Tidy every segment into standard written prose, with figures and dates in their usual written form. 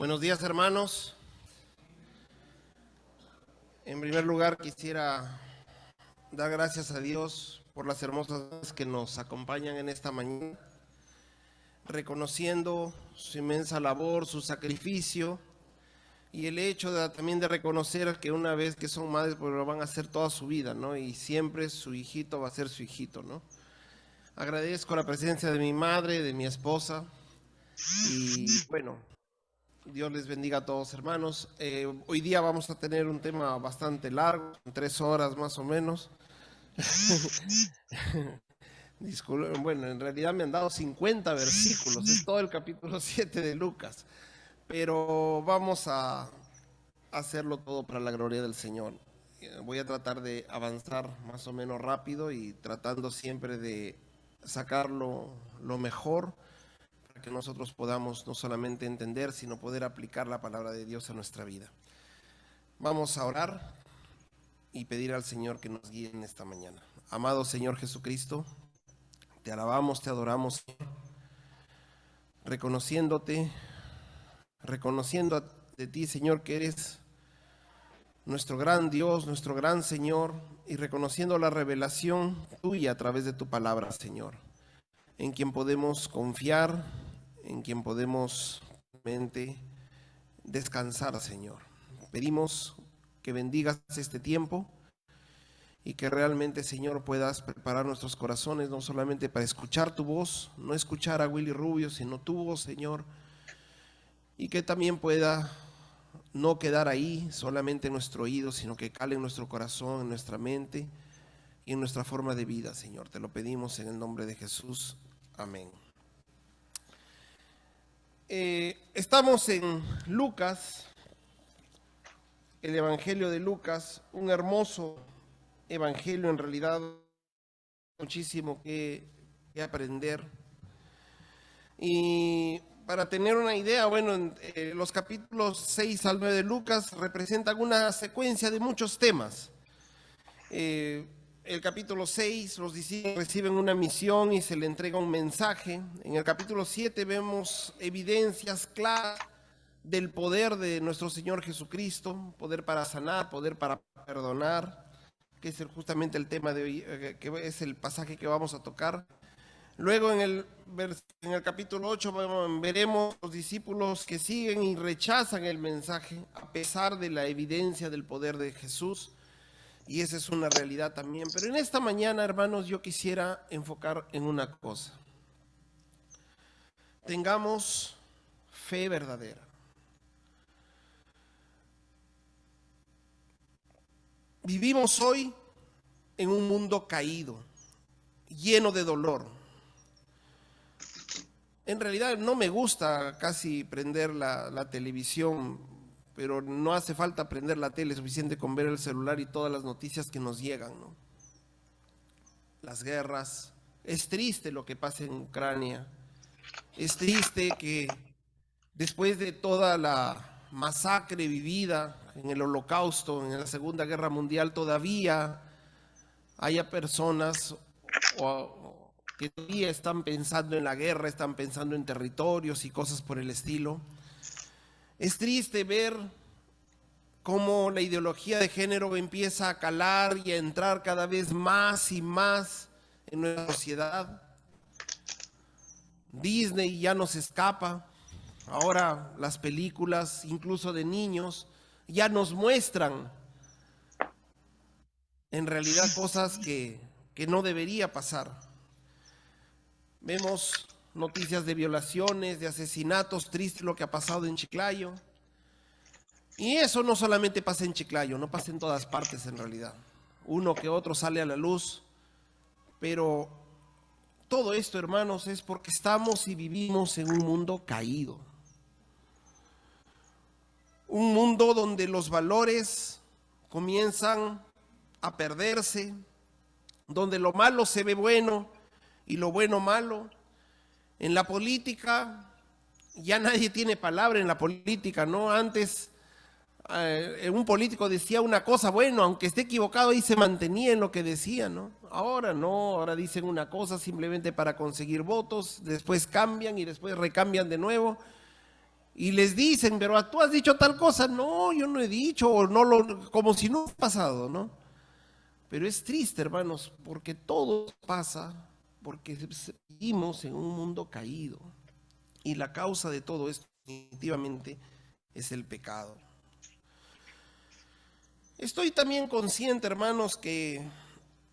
Buenos días, hermanos. En primer lugar, quisiera dar gracias a Dios por las hermosas voces que nos acompañan en esta mañana, reconociendo su inmensa labor, su sacrificio y el hecho también de reconocer que una vez que son madres, pues lo van a hacer toda su vida, ¿no? Y siempre su hijito va a ser su hijito, ¿no? Agradezco la presencia de mi madre, de mi esposa y bueno, Dios les bendiga a todos, hermanos. Hoy día vamos a tener un tema bastante largo, 3 horas más o menos. Disculpen, bueno, en realidad me han dado 50 versículos, es todo el capítulo 7 de Lucas, pero vamos a hacerlo todo para la gloria del Señor. Voy a tratar de avanzar más o menos rápido y tratando siempre de sacarlo lo mejor, que nosotros podamos no solamente entender, sino poder aplicar la palabra de Dios a nuestra vida. Vamos a orar y pedir al Señor que nos guíe en esta mañana. Amado Señor Jesucristo, te alabamos, te adoramos, reconociéndote, reconociendo de ti, Señor, que eres nuestro gran Dios, nuestro gran Señor, y reconociendo la revelación tuya a través de tu palabra, Señor, en quien podemos confiar, en quien podemos realmente descansar, Señor. Pedimos que bendigas este tiempo y que realmente, Señor, puedas preparar nuestros corazones no solamente para escuchar tu voz, no escuchar a Willy Rubio, sino tu voz, Señor, y que también pueda no quedar ahí solamente en nuestro oído, sino que cale en nuestro corazón, en nuestra mente y en nuestra forma de vida, Señor. Te lo pedimos en el nombre de Jesús. Amén. Estamos en Lucas, el Evangelio de Lucas, un hermoso evangelio, en realidad muchísimo que aprender. Y para tener una idea, bueno, los capítulos 6 al 9 de Lucas representan una secuencia de muchos temas. El capítulo 6, los discípulos reciben una misión y se le entrega un mensaje. En el capítulo 7 vemos evidencias claras del poder de nuestro Señor Jesucristo, poder para sanar, poder para perdonar, que es justamente el tema de hoy, que es el pasaje que vamos a tocar. Luego en el capítulo 8 veremos los discípulos que siguen y rechazan el mensaje a pesar de la evidencia del poder de Jesús. Y esa es una realidad también. Pero en esta mañana, hermanos, yo quisiera enfocar en una cosa. Tengamos fe verdadera. Vivimos hoy en un mundo caído, lleno de dolor. En realidad no me gusta casi prender la televisión, pero no hace falta prender la tele, es suficiente con ver el celular y todas las noticias que nos llegan, ¿no? Las guerras, es triste lo que pasa en Ucrania, es triste que después de toda la masacre vivida en el Holocausto, en la Segunda Guerra Mundial, todavía haya personas que todavía están pensando en la guerra, están pensando en territorios y cosas por el estilo. Es triste ver cómo la ideología de género empieza a calar y a entrar cada vez más y más en nuestra sociedad. Disney ya nos escapa. Ahora las películas, incluso de niños, ya nos muestran en realidad cosas que no debería pasar. Vemos noticias de violaciones, de asesinatos, triste lo que ha pasado en Chiclayo. Y eso no solamente pasa en Chiclayo, no pasa en todas partes en realidad. Uno que otro sale a la luz, pero todo esto, hermanos, es porque estamos y vivimos en un mundo caído. Un mundo donde los valores comienzan a perderse, donde lo malo se ve bueno y lo bueno malo. En la política ya nadie tiene palabra en la política, ¿no? Antes un político decía una cosa, bueno, aunque esté equivocado, ahí se mantenía en lo que decía, ¿no? Ahora no, ahora dicen una cosa simplemente para conseguir votos, después cambian y después recambian de nuevo. Y les dicen, pero tú has dicho tal cosa. No, yo no he dicho, o no como si no hubiera pasado, ¿no? Pero es triste, hermanos, porque todo pasa, porque vivimos en un mundo caído. Y la causa de todo esto, definitivamente, es el pecado. Estoy también consciente, hermanos, que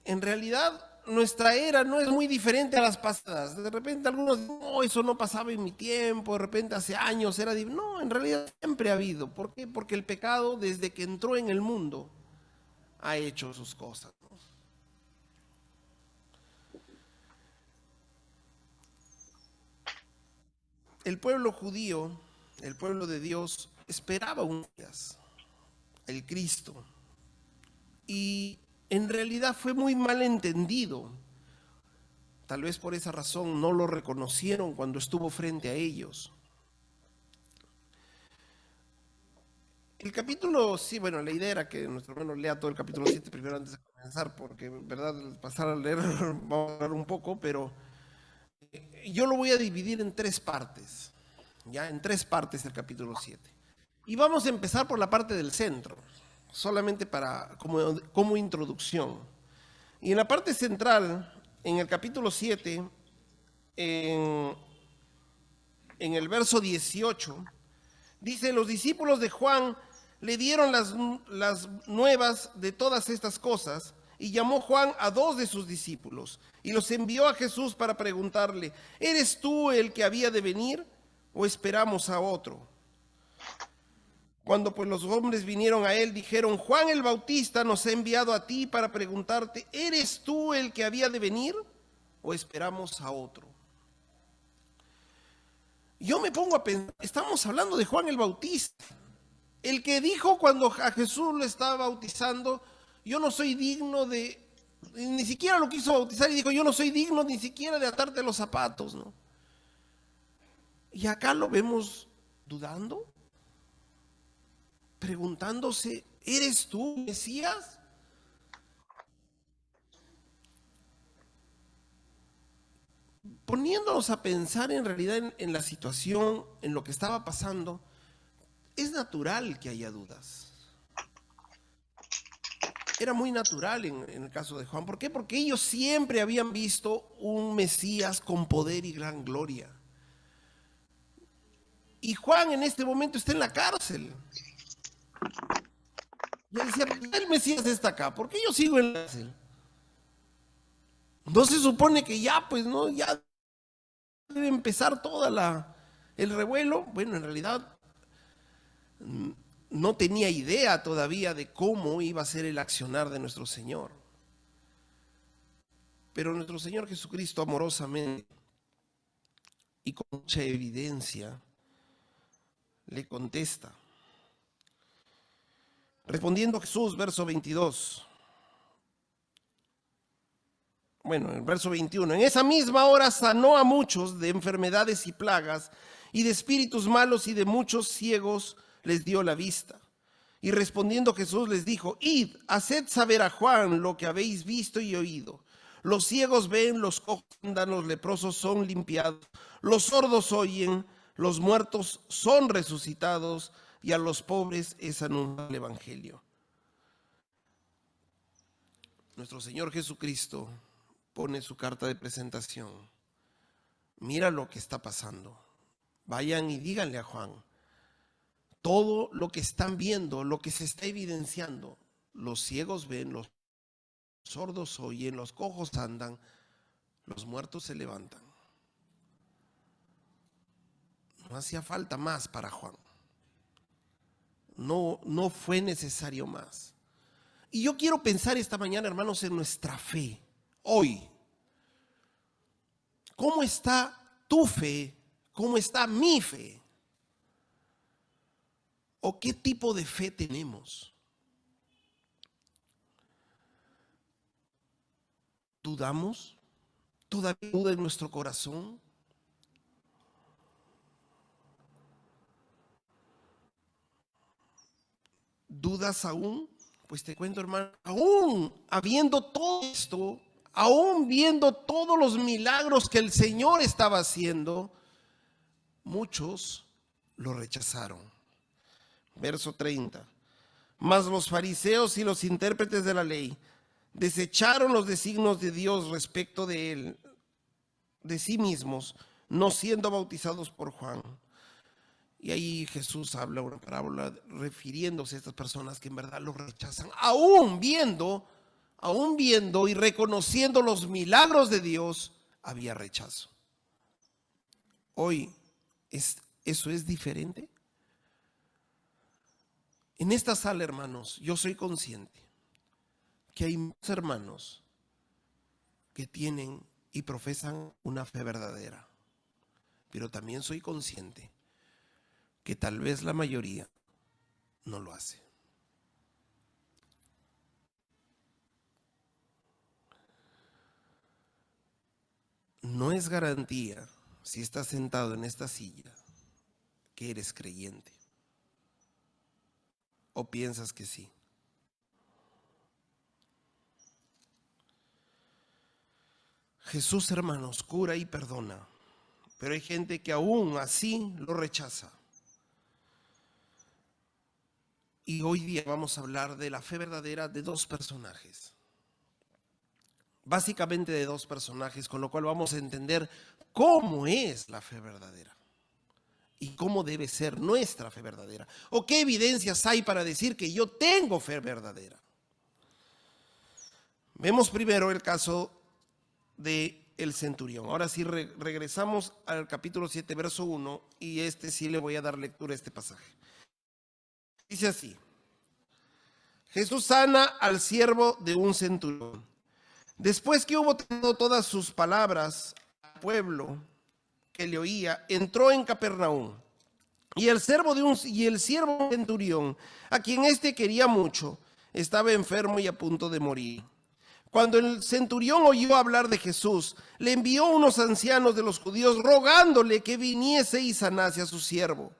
en realidad nuestra era no es muy diferente a las pasadas. De repente algunos dicen, no, eso no pasaba en mi tiempo, de repente hace años era... No, en realidad siempre ha habido. ¿Por qué? Porque el pecado, desde que entró en el mundo, ha hecho sus cosas. El pueblo judío, el pueblo de Dios, esperaba un Mesías, el Cristo. Y en realidad fue muy mal entendido. Tal vez por esa razón no lo reconocieron cuando estuvo frente a ellos. El capítulo, sí, bueno, la idea era que nuestro hermano lea todo el capítulo 7 primero antes de comenzar, porque en verdad pasar a leer vamos a hablar un poco, pero yo lo voy a dividir en tres partes, ya, en tres partes el capítulo 7. Y vamos a empezar por la parte del centro, solamente como introducción. Y en la parte central, en el capítulo 7, en el verso 18, dice, los discípulos de Juan le dieron las nuevas de todas estas cosas y llamó Juan a dos de sus discípulos y los envió a Jesús para preguntarle, ¿eres tú el que había de venir o esperamos a otro? Cuando pues los hombres vinieron a él, dijeron, Juan el Bautista nos ha enviado a ti para preguntarte, ¿eres tú el que había de venir o esperamos a otro? Yo me pongo a pensar, estamos hablando de Juan el Bautista, el que dijo cuando a Jesús lo estaba bautizando, yo no soy digno de, ni siquiera lo quiso bautizar y dijo, yo no soy digno ni siquiera de atarte los zapatos, ¿no? Y acá lo vemos dudando, preguntándose, ¿eres tú, Mesías? Poniéndonos a pensar en realidad en la situación, en lo que estaba pasando, es natural que haya dudas. Era muy natural en el caso de Juan. ¿Por qué? Porque ellos siempre habían visto un Mesías con poder y gran gloria. Y Juan en este momento está en la cárcel. Y él decía, el Mesías está acá, ¿por qué yo sigo en la cárcel? No se supone que ya, pues, no, ya debe empezar el revuelo. Bueno, en realidad no tenía idea todavía de cómo iba a ser el accionar de nuestro Señor. Pero nuestro Señor Jesucristo amorosamente y con mucha evidencia le contesta. Respondiendo Jesús, verso 22. Bueno, el verso 21. En esa misma hora sanó a muchos de enfermedades y plagas y de espíritus malos y de muchos ciegos les dio la vista. Y respondiendo Jesús les dijo, id, haced saber a Juan lo que habéis visto y oído. Los ciegos ven, los cojos andan, los leprosos son limpiados, los sordos oyen, los muertos son resucitados y a los pobres es anunciado el evangelio. Nuestro Señor Jesucristo pone su carta de presentación. Mira lo que está pasando. Vayan y díganle a Juan. Todo lo que están viendo, lo que se está evidenciando, los ciegos ven, los sordos oyen, los cojos andan, los muertos se levantan. No hacía falta más para Juan. No fue necesario más. Y yo quiero pensar esta mañana, hermanos, en nuestra fe. Hoy, ¿cómo está tu fe? ¿Cómo está mi fe? ¿O qué tipo de fe tenemos? ¿Dudamos? ¿Todavía duda en nuestro corazón? ¿Dudas aún? Pues te cuento, hermano, aún habiendo todo esto, aún viendo todos los milagros que el Señor estaba haciendo, muchos lo rechazaron. Verso 30. Mas los fariseos y los intérpretes de la ley desecharon los designios de Dios respecto de él, de sí mismos, no siendo bautizados por Juan. Y ahí Jesús habla una parábola refiriéndose a estas personas que en verdad lo rechazan, aún viendo y reconociendo los milagros de Dios, había rechazo. Hoy, ¿eso es diferente? En esta sala, hermanos, yo soy consciente que hay muchos hermanos que tienen y profesan una fe verdadera, pero también soy consciente que tal vez la mayoría no lo hace. No es garantía, si estás sentado en esta silla, que eres creyente. ¿O piensas que sí? Jesús, hermanos, cura y perdona, pero hay gente que aún así lo rechaza. Y hoy día vamos a hablar de la fe verdadera de dos personajes. Básicamente de dos personajes, con lo cual vamos a entender cómo es la fe verdadera y cómo debe ser nuestra fe verdadera, o qué evidencias hay para decir que yo tengo fe verdadera. Vemos primero el caso de el centurión. Ahora sí regresamos al capítulo 7, verso 1, y sí le voy a dar lectura a este pasaje. Dice así: Jesús sana al siervo de un centurión. Después que hubo tenido todas sus palabras al pueblo que le oía, entró en Capernaum. Y el siervo centurión, a quien éste quería mucho, estaba enfermo y a punto de morir. Cuando el centurión oyó hablar de Jesús, le envió unos ancianos de los judíos rogándole que viniese y sanase a su siervo.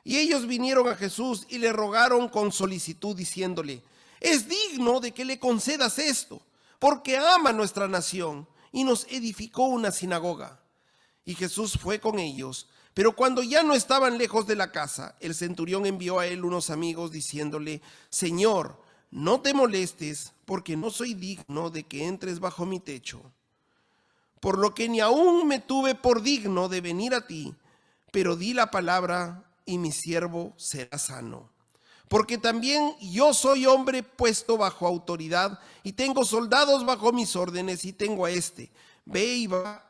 Y ellos vinieron a Jesús y le rogaron con solicitud, diciéndole: es digno de que le concedas esto, porque ama nuestra nación y nos edificó una sinagoga. Y Jesús fue con ellos, pero cuando ya no estaban lejos de la casa, el centurión envió a él unos amigos diciéndole: Señor, no te molestes, porque no soy digno de que entres bajo mi techo. Por lo que ni aún me tuve por digno de venir a ti, pero di la palabra y mi siervo será sano. Porque también yo soy hombre puesto bajo autoridad y tengo soldados bajo mis órdenes, y tengo a ve y va,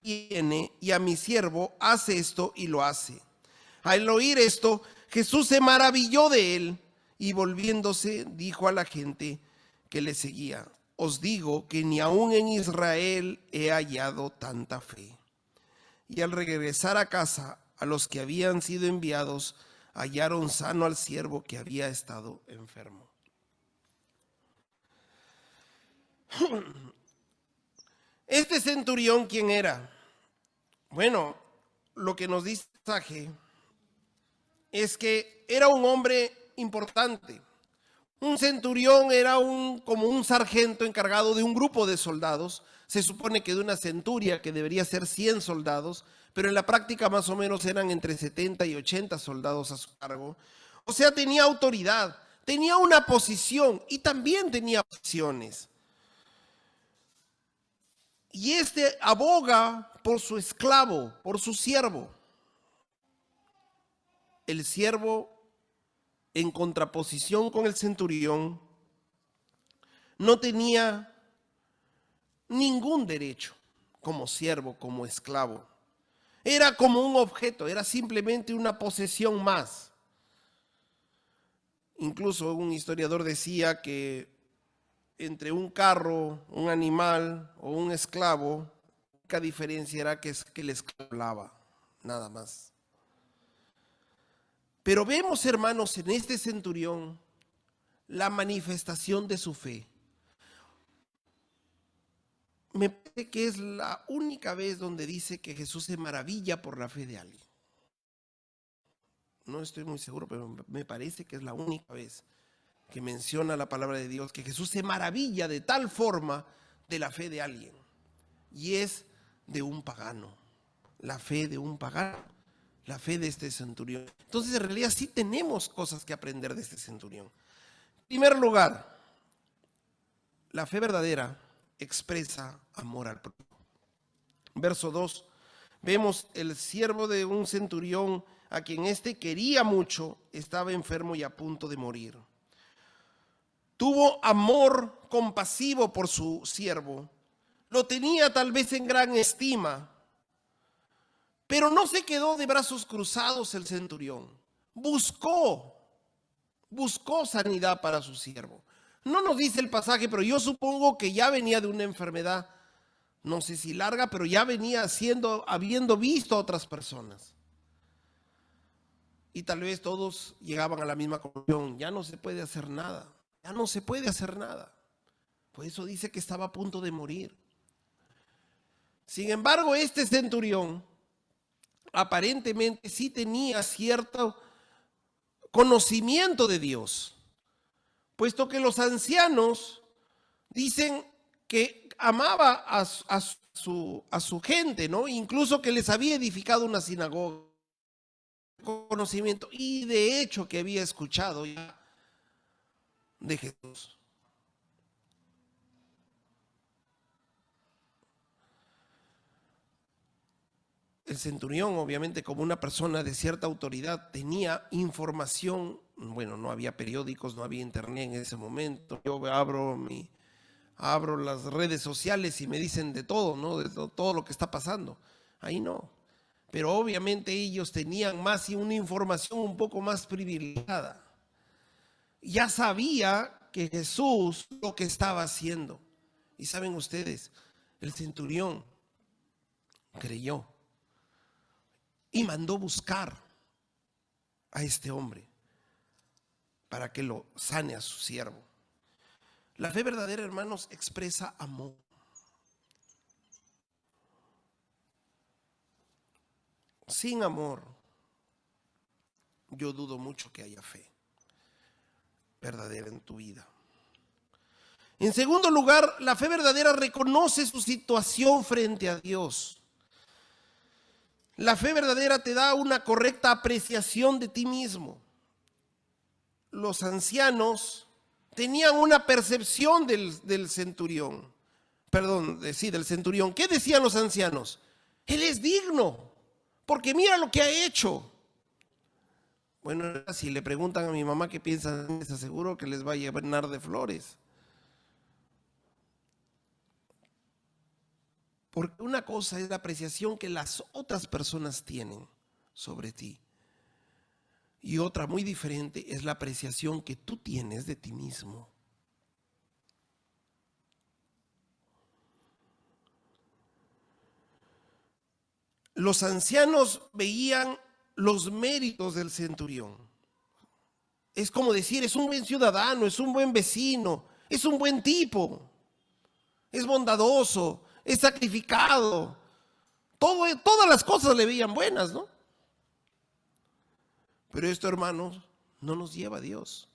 viene, y a mi siervo hace esto y lo hace. Al oír esto, Jesús se maravilló de él y volviéndose dijo a la gente que le seguía: os digo que ni aún en Israel he hallado tanta fe. Y al regresar a casa, a los que habían sido enviados hallaron sano al siervo que había estado enfermo. Este centurión, ¿quién era? Bueno, lo que nos dice el pasaje es que era un hombre importante. Un centurión era como un sargento encargado de un grupo de soldados. Se supone que de una centuria, que debería ser 100 soldados, pero en la práctica más o menos eran entre 70 y 80 soldados a su cargo. O sea, tenía autoridad, tenía una posición y también tenía opciones. Y aboga por su esclavo, por su siervo. El siervo, en contraposición con el centurión, no tenía ningún derecho como siervo, como esclavo. Era como un objeto, era simplemente una posesión más. Incluso un historiador decía que entre un carro, un animal o un esclavo, la única diferencia era que el esclavo hablaba, nada más. Pero vemos, hermanos, en este centurión la manifestación de su fe. Me parece que es la única vez donde dice que Jesús se maravilla por la fe de alguien. No estoy muy seguro, pero me parece que es la única vez que menciona la palabra de Dios que Jesús se maravilla de tal forma de la fe de alguien. Y es de un pagano. la fe de un pagano, la fe de este centurión. Entonces, en realidad sí tenemos cosas que aprender de este centurión. En primer lugar, la fe verdadera expresa amor al prójimo. Verso 2, vemos el siervo de un centurión a quien éste quería mucho, estaba enfermo y a punto de morir. Tuvo amor compasivo por su siervo, lo tenía tal vez en gran estima, pero no se quedó de brazos cruzados el centurión. Buscó sanidad para su siervo. No nos dice el pasaje, pero yo supongo que ya venía de una enfermedad, no sé si larga, pero ya venía habiendo visto a otras personas. Y tal vez todos llegaban a la misma conclusión: ya no se puede hacer nada, ya no se puede hacer nada. Por eso dice que estaba a punto de morir. Sin embargo, este centurión aparentemente sí tenía cierto conocimiento de Dios, puesto que los ancianos dicen que amaba a su gente, ¿no? Incluso que les había edificado una sinagoga, conocimiento, y de hecho que había escuchado ya de Jesús. El centurión, obviamente, como una persona de cierta autoridad, tenía información. Bueno, no había periódicos, no había internet en ese momento. Yo abro las redes sociales y me dicen de todo, ¿no? De todo lo que está pasando. Ahí no. Pero obviamente ellos tenían más y una información un poco más privilegiada. Ya sabía que Jesús lo que estaba haciendo. Y saben ustedes, el centurión creyó y mandó buscar a este hombre para que lo sane a su siervo. La fe verdadera, hermanos, expresa amor. Sin amor, yo dudo mucho que haya fe verdadera en tu vida. En segundo lugar, la fe verdadera reconoce su situación frente a Dios. La fe verdadera te da una correcta apreciación de ti mismo. Los ancianos tenían una percepción del centurión. Del centurión. ¿Qué decían los ancianos? Él es digno, porque mira lo que ha hecho. Bueno, si le preguntan a mi mamá qué piensan, les aseguro que les va a llenar de flores. Porque una cosa es la apreciación que las otras personas tienen sobre ti. Y otra muy diferente es la apreciación que tú tienes de ti mismo. Los ancianos veían los méritos del centurión. Es como decir, es un buen ciudadano, es un buen vecino, es un buen tipo, es bondadoso, es sacrificado. Todas las cosas le veían buenas, ¿no? Pero esto, hermanos, no nos lleva a Dios.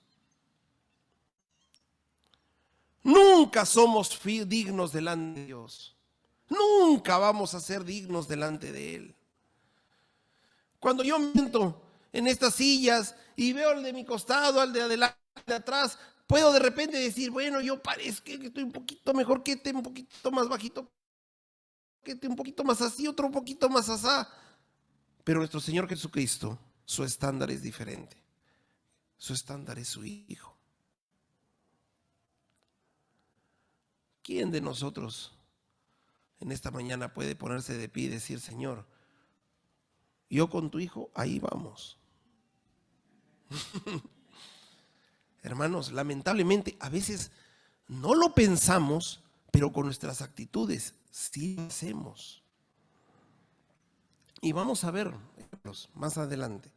Nunca somos dignos delante de Dios. Nunca vamos a ser dignos delante de Él. Cuando yo me siento en estas sillas y veo al de mi costado, al de adelante, de atrás, puedo de repente decir, bueno, yo parezco que estoy un poquito mejor, que este un poquito más bajito, que este un poquito más así, otro un poquito más asá. Pero nuestro Señor Jesucristo, su estándar es diferente. Su estándar es su Hijo. ¿Quién de nosotros en esta mañana puede ponerse de pie y decir, Señor, yo con tu Hijo, ahí vamos? Hermanos, lamentablemente a veces no lo pensamos, pero con nuestras actitudes sí lo hacemos. Y vamos a ver más adelante.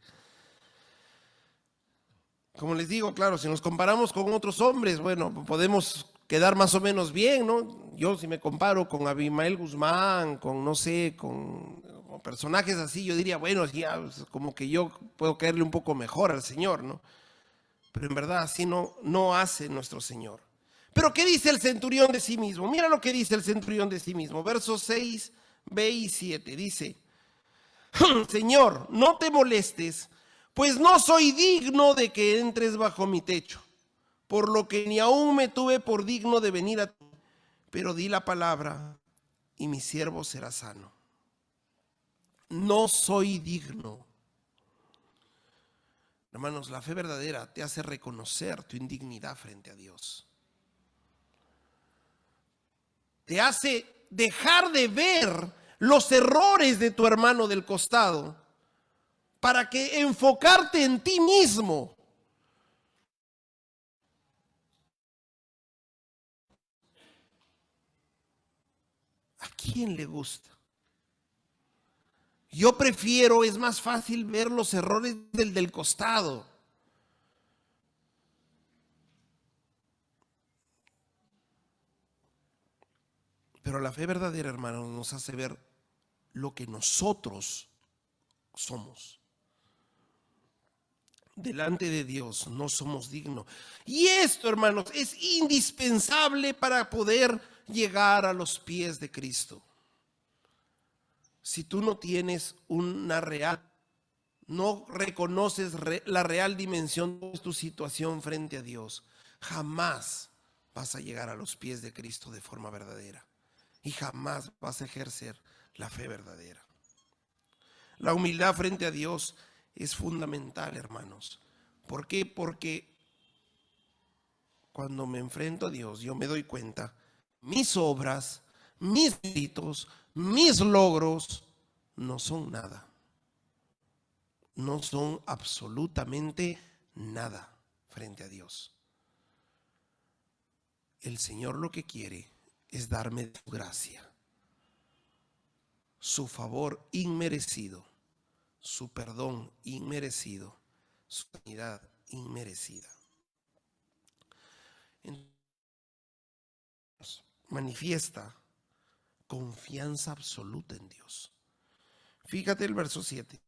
Como les digo, claro, si nos comparamos con otros hombres, bueno, podemos quedar más o menos bien, ¿no? Yo si me comparo con Abimael Guzmán, con no sé, con personajes así, yo diría, bueno, ya, como que yo puedo caerle un poco mejor al Señor, ¿no? Pero en verdad así no hace nuestro Señor. Pero ¿qué dice el centurión de sí mismo? Mira lo que dice el centurión de sí mismo. Versos 6, B y 7. Dice, Señor, no te molestes, pues no soy digno de que entres bajo mi techo, por lo que ni aún me tuve por digno de venir a ti, pero di la palabra y mi siervo será sano. No soy digno. Hermanos, la fe verdadera te hace reconocer tu indignidad frente a Dios. Te hace dejar de ver los errores de tu hermano del costado para que enfocarte en ti mismo. ¿A quién le gusta? Yo prefiero, es más fácil ver los errores del costado. Pero la fe verdadera, hermanos, nos hace ver lo que nosotros somos. Delante de Dios no somos dignos. Y esto, hermanos, es indispensable para poder llegar a los pies de Cristo. Si tú no tienes una real, no reconoces la real dimensión de tu situación frente a Dios, jamás vas a llegar a los pies de Cristo de forma verdadera. Y jamás vas a ejercer la fe verdadera. La humildad frente a Dios es fundamental, hermanos. ¿Por qué? Porque cuando me enfrento a Dios, yo me doy cuenta, mis obras, mis méritos, mis logros no son nada. No son absolutamente nada frente a Dios. El Señor lo que quiere es darme su gracia, su favor inmerecido, su perdón inmerecido, su sanidad inmerecida. Entonces, manifiesta confianza absoluta en Dios. Fíjate el verso 7.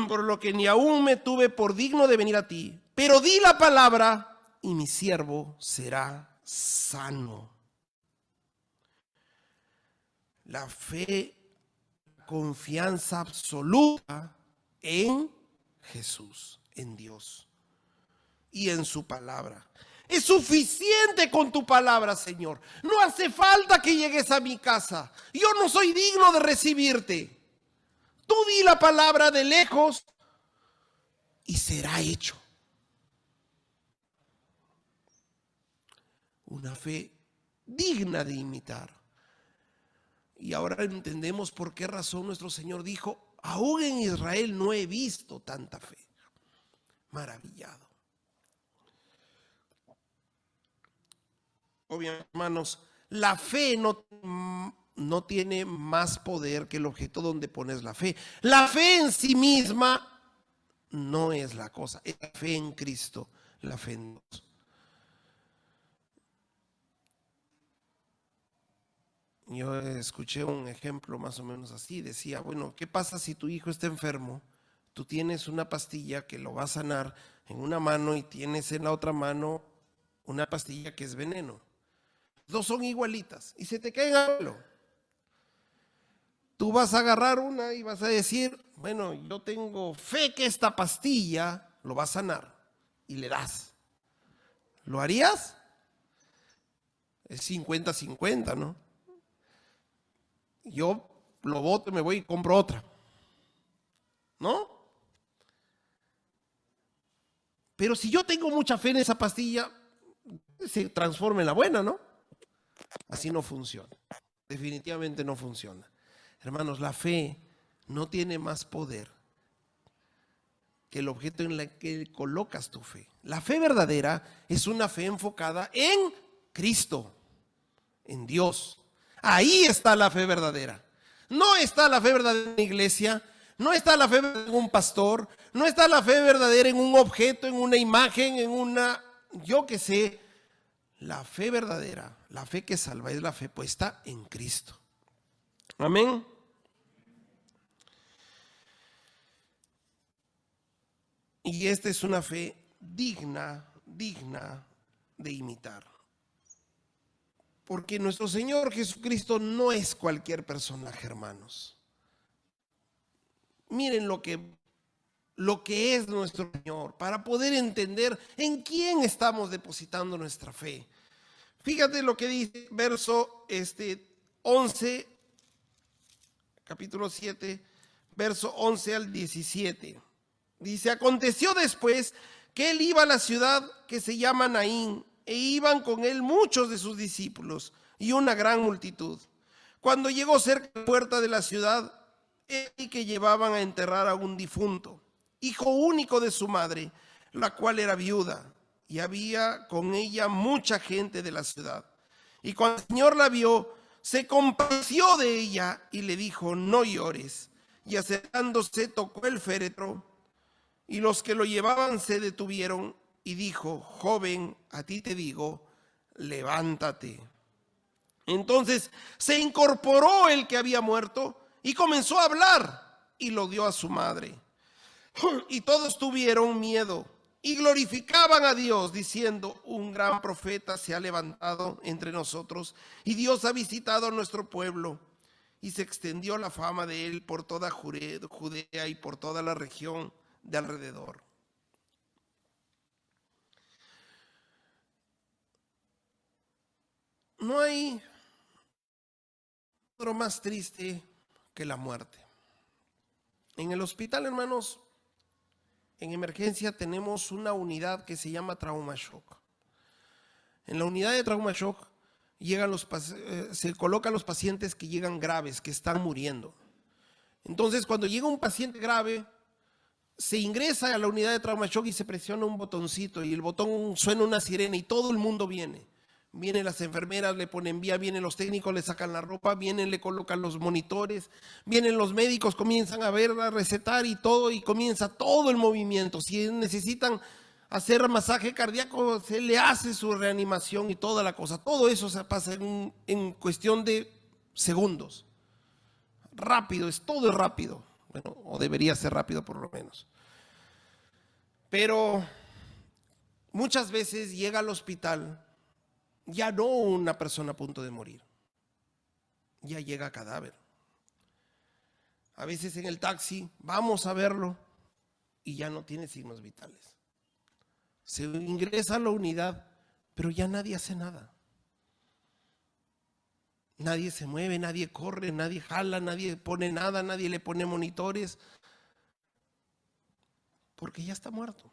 Por lo que ni aún me tuve por digno de venir a ti, pero di la palabra y mi siervo será sano. La fe, confianza absoluta en Jesús, en Dios y en su palabra. Es suficiente con tu palabra, Señor. No hace falta que llegues a mi casa. Yo no soy digno de recibirte. Tú di la palabra de lejos y será hecho. Una fe digna de imitar. Y ahora entendemos por qué razón nuestro Señor dijo, aún en Israel no he visto tanta fe. Maravillado. Obviamente, hermanos, la fe no tiene más poder que el objeto donde pones la fe. La fe en sí misma no es la cosa, es la fe en Cristo, la fe en Dios. Yo escuché un ejemplo más o menos así, decía, bueno, ¿qué pasa si tu hijo está enfermo? Tú tienes una pastilla que lo va a sanar en una mano y tienes en la otra mano una pastilla que es veneno. Dos son igualitas y se te caen al suelo. Tú vas a agarrar una y vas a decir, bueno, yo tengo fe que esta pastilla lo va a sanar y le das. ¿Lo harías? Es 50-50, ¿no? Yo lo boto y me voy y compro otra, ¿no? Pero si yo tengo mucha fe en esa pastilla, se transforma en la buena, ¿no? Así no funciona. Definitivamente no funciona. Hermanos, la fe no tiene más poder que el objeto en el que colocas tu fe. La fe verdadera es una fe enfocada en Cristo, en Dios. Ahí está la fe verdadera. No está la fe verdadera en la iglesia, no está la fe verdadera en un pastor, no está la fe verdadera en un objeto, en una imagen, en una, yo qué sé. La fe verdadera, la fe que salva es la fe puesta en Cristo. Amén. Y esta es una fe digna de imitar. Porque nuestro Señor Jesucristo no es cualquier personaje, hermanos. miren lo que es nuestro Señor, para poder entender en quién estamos depositando nuestra fe. Fíjate lo que dice verso 11, capítulo 7, verso 11 al 17. Dice: aconteció después que él iba a la ciudad que se llama Naín, e iban con él muchos de sus discípulos y una gran multitud. Cuando llegó cerca de la puerta de la ciudad, y que llevaban a enterrar a un difunto, hijo único de su madre, la cual era viuda, y había con ella mucha gente de la ciudad. Y cuando el Señor la vio, se compadeció de ella y le dijo: no llores. Y acercándose, tocó el féretro, y los que lo llevaban se detuvieron, y dijo: joven, a ti te digo, levántate. Entonces se incorporó el que había muerto y comenzó a hablar, y lo dio a su madre. Y todos tuvieron miedo y glorificaban a Dios, diciendo: un gran profeta se ha levantado entre nosotros, y Dios ha visitado a nuestro pueblo. Y se extendió la fama de él por toda Judea y por toda la región de alrededor. No hay otro más triste que la muerte. En el hospital, hermanos, en emergencia tenemos una unidad que se llama Trauma Shock. En la unidad de Trauma Shock se colocan los pacientes que llegan graves, que están muriendo. Entonces, cuando llega un paciente grave, se ingresa a la unidad de Trauma Shock y se presiona un botoncito, y el botón suena una sirena y todo el mundo viene. Vienen las enfermeras, le ponen vía, vienen los técnicos, le sacan la ropa, vienen, le colocan los monitores, vienen los médicos, comienzan a ver, a recetar y todo, y comienza todo el movimiento. Si necesitan hacer masaje cardíaco, se le hace su reanimación y toda la cosa. Todo eso se pasa en cuestión de segundos. Rápido, todo es rápido. Bueno, o debería ser rápido por lo menos. Pero muchas veces llega al hospital ya no una persona a punto de morir, ya llega cadáver. A veces en el taxi vamos a verlo y ya no tiene signos vitales. Se ingresa a la unidad, pero ya nadie hace nada. Nadie se mueve, nadie corre, nadie jala, nadie pone nada, nadie le pone monitores, porque ya está muerto.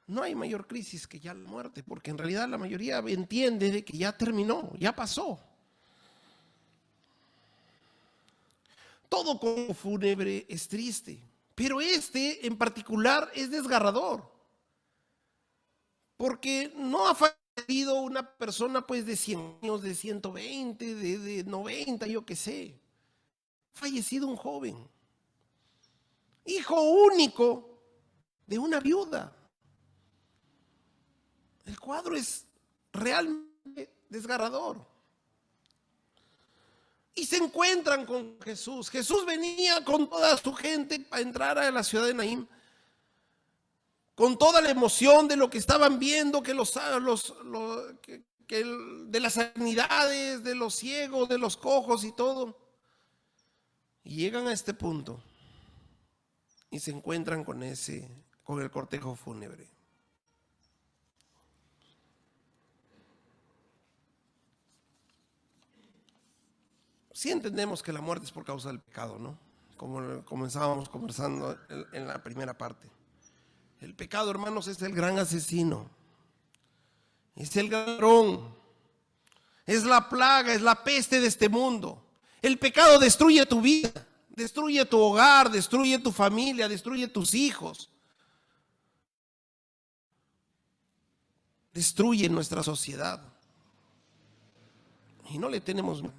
No hay mayor crisis que ya la muerte, porque en realidad la mayoría entiende de que ya terminó, ya pasó. Todo como fúnebre es triste, pero este en particular es desgarrador, porque no ha fallecido una persona pues de 100 años, de 120, de 90, yo qué sé. Ha fallecido un joven, hijo único de una viuda. El cuadro es realmente desgarrador. Y se encuentran con Jesús. Jesús venía con toda su gente para entrar a la ciudad de Naín, con toda la emoción de lo que estaban viendo, que de las sanidades, de los ciegos, de los cojos y todo. Y llegan a este punto y se encuentran con el cortejo fúnebre. Sí entendemos que la muerte es por causa del pecado, ¿no? Como comenzábamos conversando en la primera parte. El pecado, hermanos, es el gran asesino. Es el ladrón. Es la plaga, es la peste de este mundo. El pecado destruye tu vida, destruye tu hogar, destruye tu familia, destruye tus hijos. Destruye nuestra sociedad. Y no le tenemos miedo.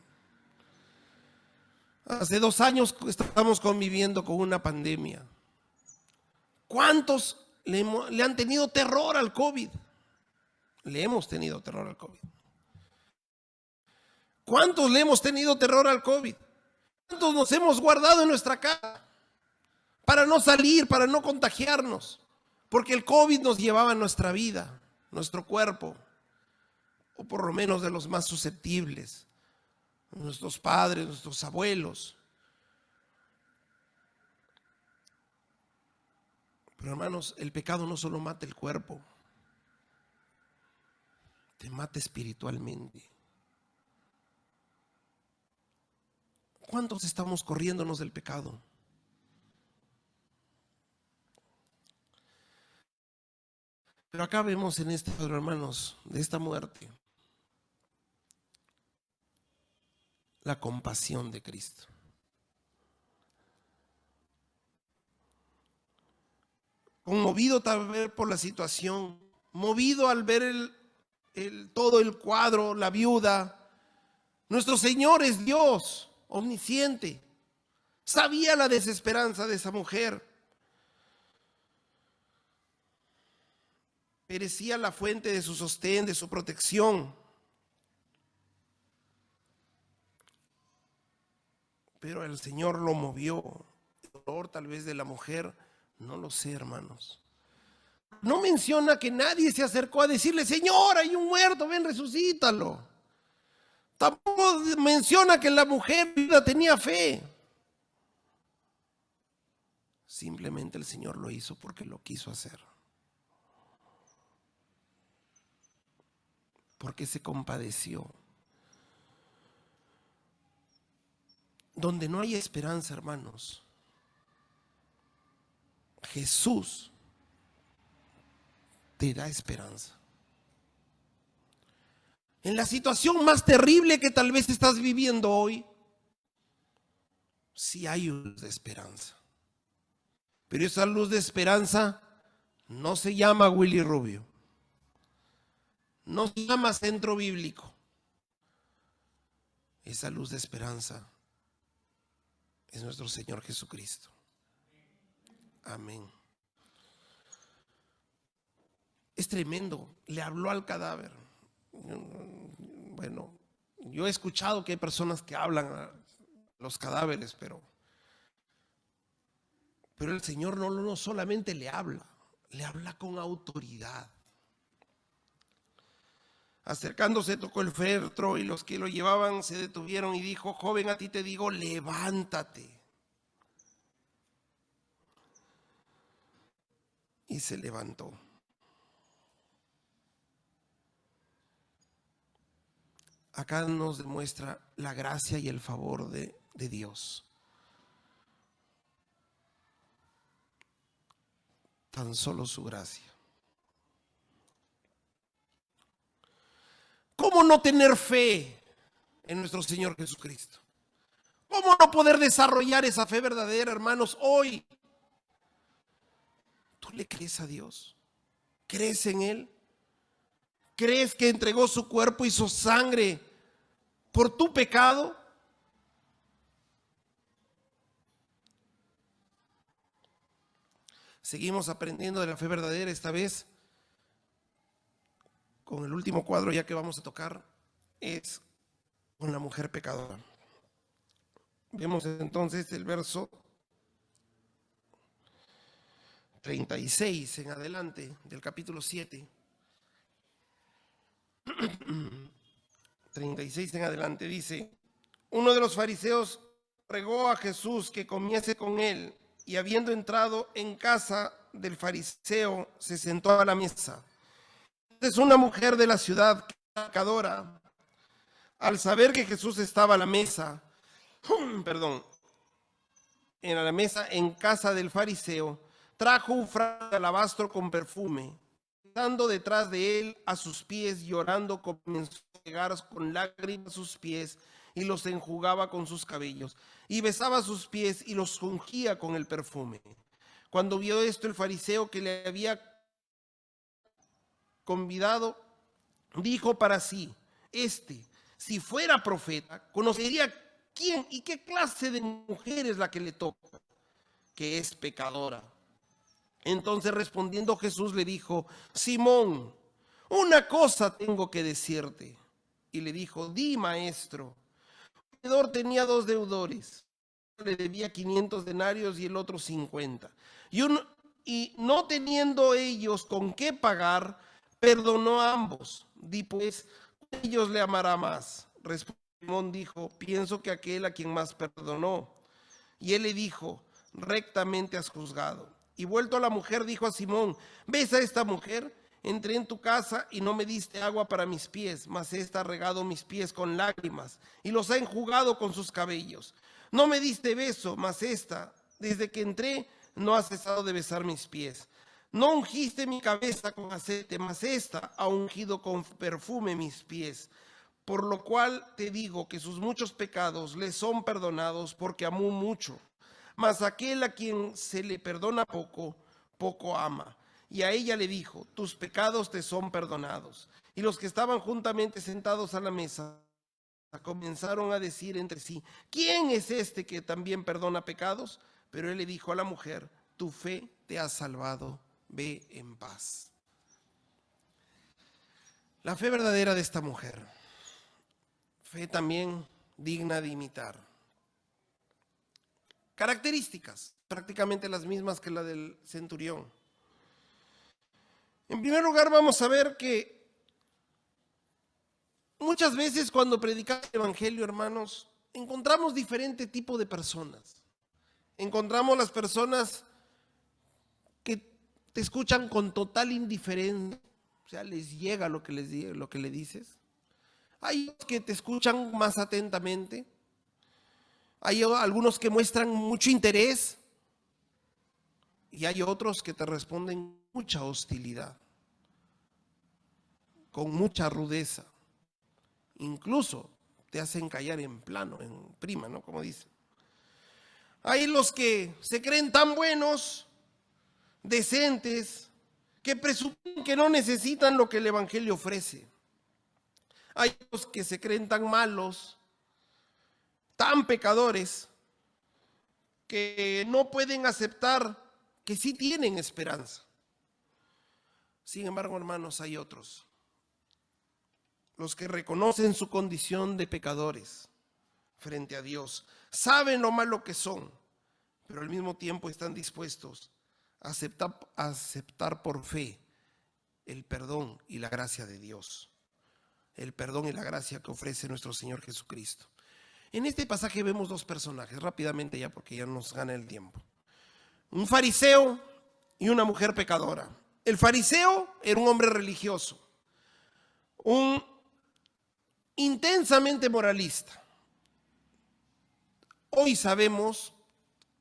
Hace 2 años estamos conviviendo con una pandemia. ¿Cuántos le han tenido terror al COVID? Le hemos tenido terror al COVID. ¿Cuántos le hemos tenido terror al COVID? ¿Cuántos nos hemos guardado en nuestra casa para no salir, para no contagiarnos? Porque el COVID nos llevaba nuestra vida, nuestro cuerpo. o por lo menos de los más susceptibles, nuestros padres, nuestros abuelos. Pero hermanos, el pecado no solo mata el cuerpo, te mata espiritualmente. ¿Cuántos estamos corriéndonos del pecado? Pero acá vemos en este cuadro, hermanos, de esta muerte, la compasión de Cristo. Conmovido tal vez por la situación, movido al ver todo el cuadro, la viuda, nuestro Señor es Dios omnisciente. Sabía la desesperanza de esa mujer. Perecía la fuente de su sostén, de su protección. Pero el Señor lo movió. El dolor tal vez de la mujer, no lo sé, hermanos. No menciona que nadie se acercó a decirle: Señor, hay un muerto, ven, resucítalo. Tampoco menciona que la mujer tenía fe. Simplemente el Señor lo hizo porque lo quiso hacer. Porque se compadeció. Donde no hay esperanza, hermanos, Jesús te da esperanza. En la situación más terrible que tal vez estás viviendo hoy, sí hay luz de esperanza. Pero esa luz de esperanza no se llama Willy Rubio. No se llama centro bíblico. Esa luz de esperanza es nuestro Señor Jesucristo. Amén. Es tremendo. Le habló al cadáver. Bueno, yo he escuchado que hay personas que hablan a los cadáveres, pero el Señor no solamente le habla con autoridad. Acercándose tocó el féretro y los que lo llevaban se detuvieron y dijo: joven, a ti te digo, levántate. Y se levantó. Acá nos demuestra la gracia y el favor de Dios. Tan solo su gracia. ¿Cómo no tener fe en nuestro Señor Jesucristo? ¿Cómo no poder desarrollar esa fe verdadera, hermanos, hoy? ¿Tú le crees a Dios? ¿Crees en Él? ¿Crees que entregó su cuerpo y su sangre por tu pecado? Seguimos aprendiendo de la fe verdadera, esta vez con el último cuadro ya que vamos a tocar, es con la mujer pecadora. Vemos entonces el verso 36 en adelante del capítulo 7. 36 en adelante dice: uno de los fariseos rogó a Jesús que comiese con él, y habiendo entrado en casa del fariseo, se sentó a la mesa. Entonces una mujer de la ciudad, pecadora, al saber que Jesús estaba a la mesa, en la mesa en casa del fariseo, trajo un frasco de alabastro con perfume. Estando detrás de él a sus pies, llorando, comenzó a regar con lágrimas sus pies y los enjugaba con sus cabellos, y besaba sus pies y los ungía con el perfume. Cuando vio esto el fariseo que le había convidado, dijo para sí: si fuera profeta, conocería quién y qué clase de mujer es la que le toca, que es pecadora. Entonces respondiendo Jesús le dijo: Simón, una cosa tengo que decirte. Y le dijo: di, maestro. Un deudor tenía 2 deudores. Le debía 500 denarios y el otro 50. Y no teniendo ellos con qué pagar, perdonó a ambos. Di pues, de ellos le amará más? Respondió Simón, dijo, pienso que aquel a quien más perdonó. Y él le dijo, rectamente has juzgado. Y vuelto a la mujer, dijo a Simón, ¿ves a esta mujer? Entré en tu casa y no me diste agua para mis pies, mas ésta ha regado mis pies con lágrimas y los ha enjugado con sus cabellos. No me diste beso, mas ésta, desde que entré, no ha cesado de besar mis pies. No ungiste mi cabeza con aceite, mas ésta ha ungido con perfume mis pies. Por lo cual te digo que sus muchos pecados le son perdonados porque amó mucho. Mas aquel a quien se le perdona poco, poco ama. Y a ella le dijo, tus pecados te son perdonados. Y los que estaban juntamente sentados a la mesa comenzaron a decir entre sí, ¿quién es este que también perdona pecados? Pero él le dijo a la mujer, tu fe te ha salvado, ve en paz. La fe verdadera de esta mujer, fe también digna de imitar. Características, prácticamente las mismas que la del centurión. En primer lugar, vamos a ver que muchas veces cuando predicamos el evangelio, hermanos, encontramos diferente tipo de personas. Encontramos las personas que te escuchan con total indiferencia, o sea, les llega lo que le dices. Hay otros que te escuchan más atentamente. Hay algunos que muestran mucho interés y hay otros que te responden con mucha hostilidad, con mucha rudeza. Incluso te hacen callar en plano, en prima, ¿no? Como dicen. Hay los que se creen tan buenos, decentes, que presumen que no necesitan lo que el evangelio ofrece. Hay los que se creen tan malos, tan pecadores, que no pueden aceptar que sí tienen esperanza. Sin embargo, hermanos, hay otros, los que reconocen su condición de pecadores frente a Dios, saben lo malo que son, pero al mismo tiempo están dispuestos a aceptar por fe el perdón y la gracia de Dios, el perdón y la gracia que ofrece nuestro Señor Jesucristo. En este pasaje vemos dos personajes, rápidamente ya porque ya nos gana el tiempo. Un fariseo y una mujer pecadora. El fariseo era un hombre religioso, un intensamente moralista. Hoy sabemos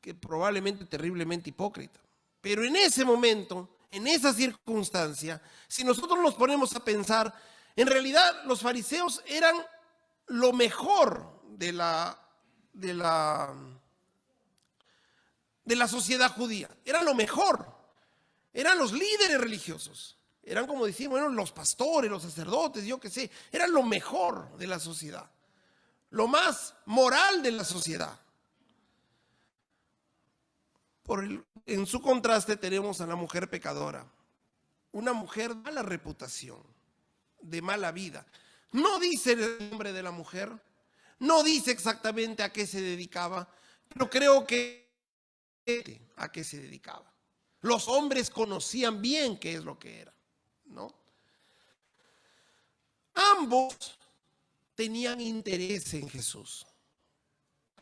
que probablemente terriblemente hipócrita, pero en ese momento, en esa circunstancia, si nosotros nos ponemos a pensar, en realidad los fariseos eran lo mejor de la sociedad judía, eran lo mejor, eran los líderes religiosos, eran como decimos, bueno, los pastores, los sacerdotes, yo qué sé, eran lo mejor de la sociedad, lo más moral de la sociedad. En su contraste tenemos a la mujer pecadora, una mujer de mala reputación, de mala vida. No dice el nombre de la mujer, no dice exactamente a qué se dedicaba, pero creo que a qué se dedicaba. Los hombres conocían bien qué es lo que era, ¿no? Ambos tenían interés en Jesús.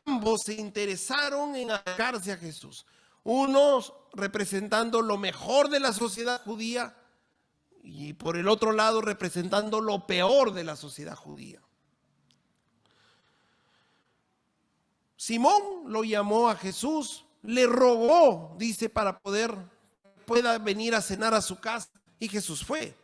Ambos se interesaron en acercarse a Jesús. Unos representando lo mejor de la sociedad judía y por el otro lado representando lo peor de la sociedad judía. Simón lo llamó a Jesús, le rogó, dice, para pueda venir a cenar a su casa, y Jesús fue.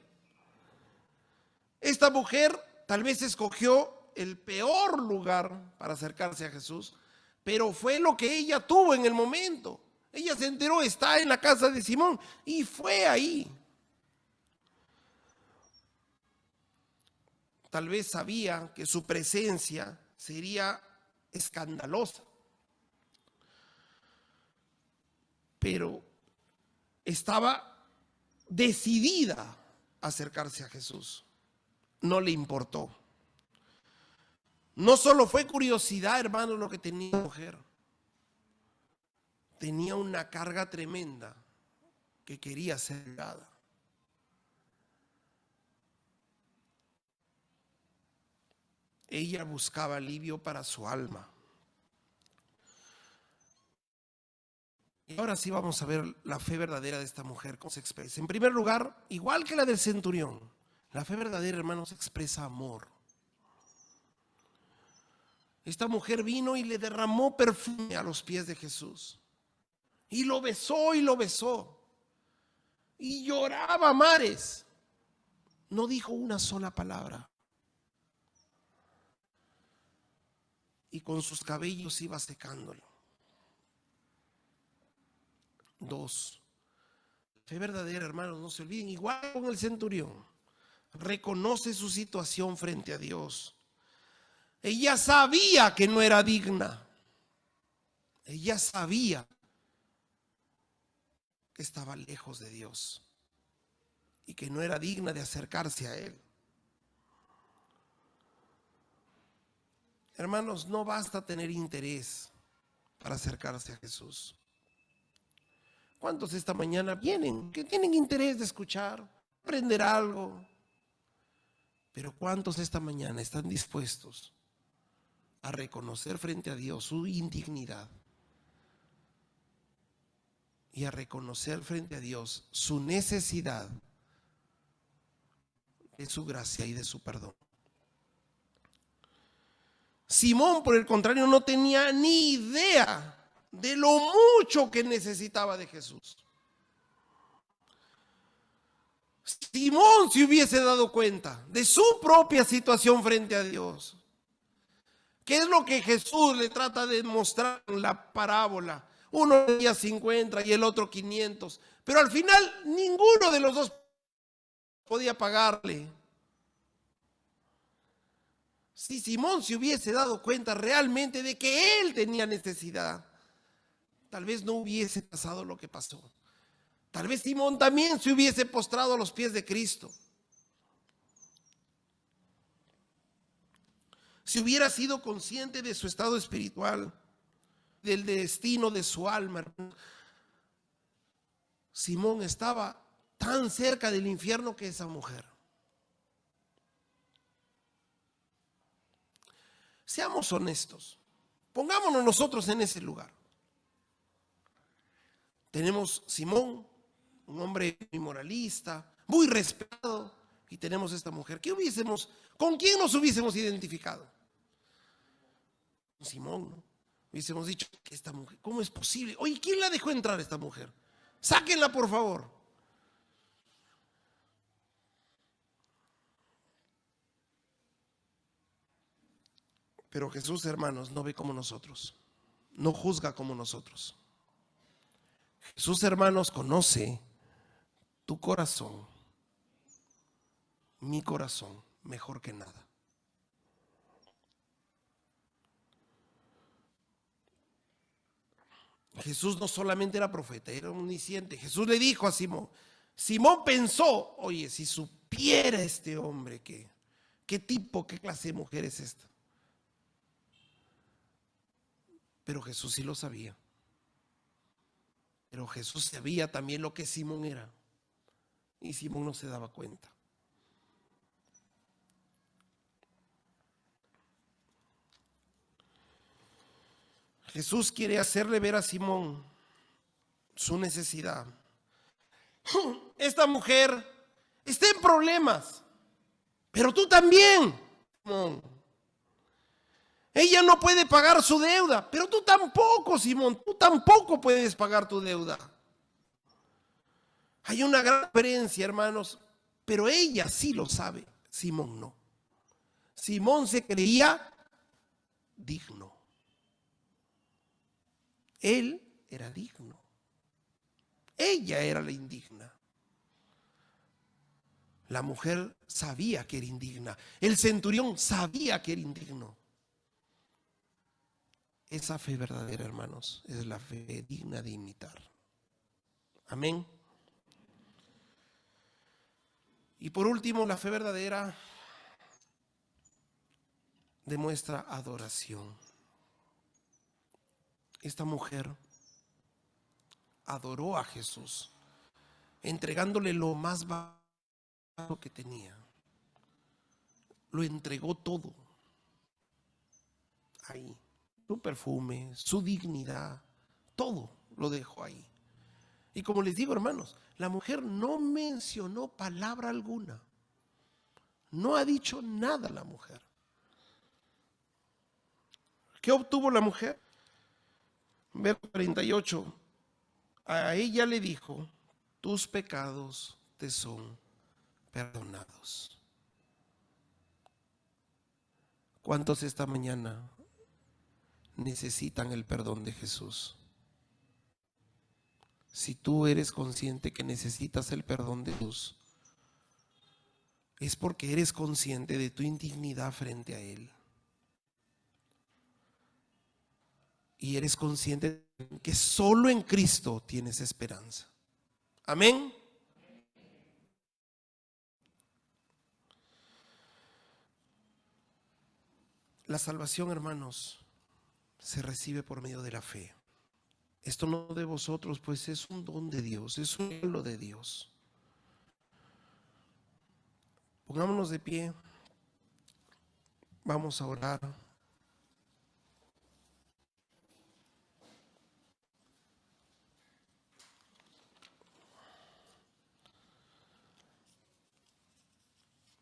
Esta mujer tal vez escogió el peor lugar para acercarse a Jesús, pero fue lo que ella tuvo en el momento. Ella se enteró, está en la casa de Simón, y fue ahí. Tal vez sabía que su presencia sería escandalosa, pero estaba decidida a acercarse a Jesús. No le importó. No solo fue curiosidad, hermano, lo que tenía la mujer. Tenía una carga tremenda que quería ser dada. ella buscaba alivio para su alma. Y ahora sí vamos a ver la fe verdadera de esta mujer, cómo se expresa. En primer lugar, igual que la del centurión, la fe verdadera, hermanos, expresa amor. Esta mujer vino y le derramó perfume a los pies de Jesús. Y lo besó y lo besó. Y lloraba a mares. No dijo una sola palabra. Y con sus cabellos iba secándolo. 2. Fe verdadera, hermanos, no se olviden, igual con el centurión, reconoce su situación frente a Dios. Ella sabía que no era digna. Ella sabía que estaba lejos de Dios y que no era digna de acercarse a Él. Hermanos, no basta tener interés para acercarse a Jesús. ¿Cuántos esta mañana vienen que tienen interés de escuchar, aprender algo? Pero ¿cuántos esta mañana están dispuestos a reconocer frente a Dios su indignidad y a reconocer frente a Dios su necesidad de su gracia y de su perdón? Simón, por el contrario, no tenía ni idea de lo mucho que necesitaba de Jesús. Simón se hubiese dado cuenta de su propia situación frente a Dios. ¿Qué es lo que Jesús le trata de mostrar en la parábola? Uno día 50 y el otro 500. Pero al final ninguno de los dos podía pagarle. Si Simón se hubiese dado cuenta realmente de que él tenía necesidad, tal vez no hubiese pasado lo que pasó. Tal vez Simón también se hubiese postrado a los pies de Cristo. Si hubiera sido consciente de su estado espiritual, del destino de su alma, Simón estaba tan cerca del infierno que esa mujer. Seamos honestos, pongámonos nosotros en ese lugar. Tenemos Simón, un hombre muy moralista, muy respetado, y tenemos esta mujer. ¿Con quién nos hubiésemos identificado? Con Simón, ¿no? Hubiésemos dicho que esta mujer, ¿cómo es posible? Oye, ¿quién la dejó entrar esta mujer? Sáquenla, por favor. Pero Jesús, hermanos, no ve como nosotros, no juzga como nosotros. Jesús, hermanos, conoce tu corazón, mi corazón, mejor que nada. Jesús no solamente era profeta, era omnisciente. Jesús le dijo a Simón, Simón pensó, oye, si supiera este hombre qué tipo, qué clase de mujer es esta. Pero Jesús sí lo sabía. Pero Jesús sabía también lo que Simón era. Y Simón no se daba cuenta. Jesús quiere hacerle ver a Simón su necesidad. Esta mujer está en problemas, pero tú también, Simón. Ella no puede pagar su deuda, pero tú tampoco, Simón, tú tampoco puedes pagar tu deuda. Hay una gran diferencia, hermanos, pero ella sí lo sabe, Simón no. Simón se creía digno. Él era digno. Ella era la indigna. La mujer sabía que era indigna. El centurión sabía que era indigno. Esa fe verdadera, hermanos, es la fe digna de imitar. Amén. Y por último, la fe verdadera demuestra adoración. Esta mujer adoró a Jesús, entregándole lo más valioso que tenía. Lo entregó todo. ahí. Su perfume, su dignidad, todo lo dejó ahí. Y como les digo, hermanos, la mujer no mencionó palabra alguna. No ha dicho nada la mujer. ¿Qué obtuvo la mujer? Verso 48. A ella le dijo: tus pecados te son perdonados. ¿Cuántos esta mañana necesitan el perdón de Jesús? Si tú eres consciente que necesitas el perdón de Jesús, es porque eres consciente de tu indignidad frente a Él. Y eres consciente que solo en Cristo tienes esperanza. Amén. La salvación, hermanos, se recibe por medio de la fe. Esto no de vosotros, pues es un don de Dios, es un regalo de Dios. Pongámonos de pie. Vamos a orar.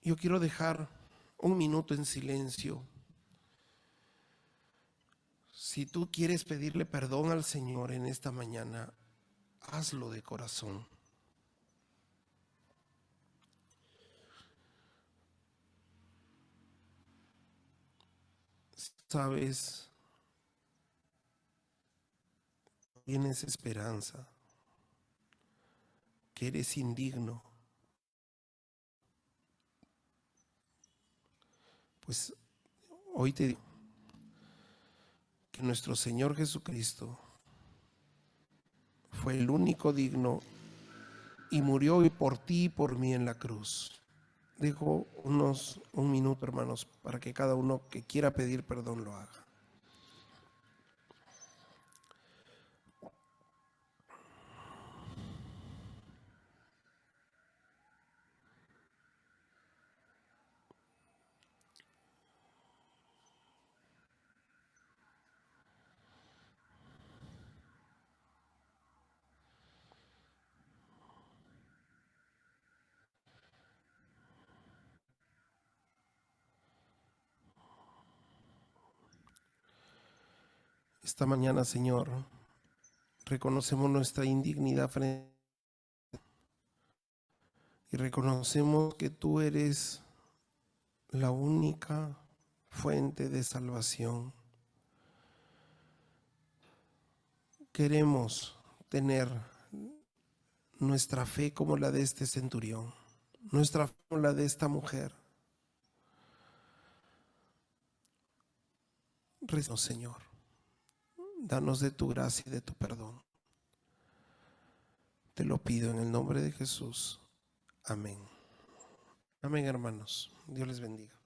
Yo quiero dejar un minuto en silencio. Si tú quieres pedirle perdón al Señor en esta mañana, hazlo de corazón. Sabes, tienes esperanza, que eres indigno. Pues hoy te digo que nuestro Señor Jesucristo fue el único digno y murió por ti y por mí en la cruz. Dejo un minuto, hermanos, para que cada uno que quiera pedir perdón lo haga. Esta mañana, Señor, reconocemos nuestra indignidad frente y reconocemos que tú eres la única fuente de salvación. Queremos tener nuestra fe como la de este centurión, nuestra fe como la de esta mujer. Rézanos, Señor, danos de tu gracia y de tu perdón. Te lo pido en el nombre de Jesús. Amén. Amén, hermanos. Dios les bendiga.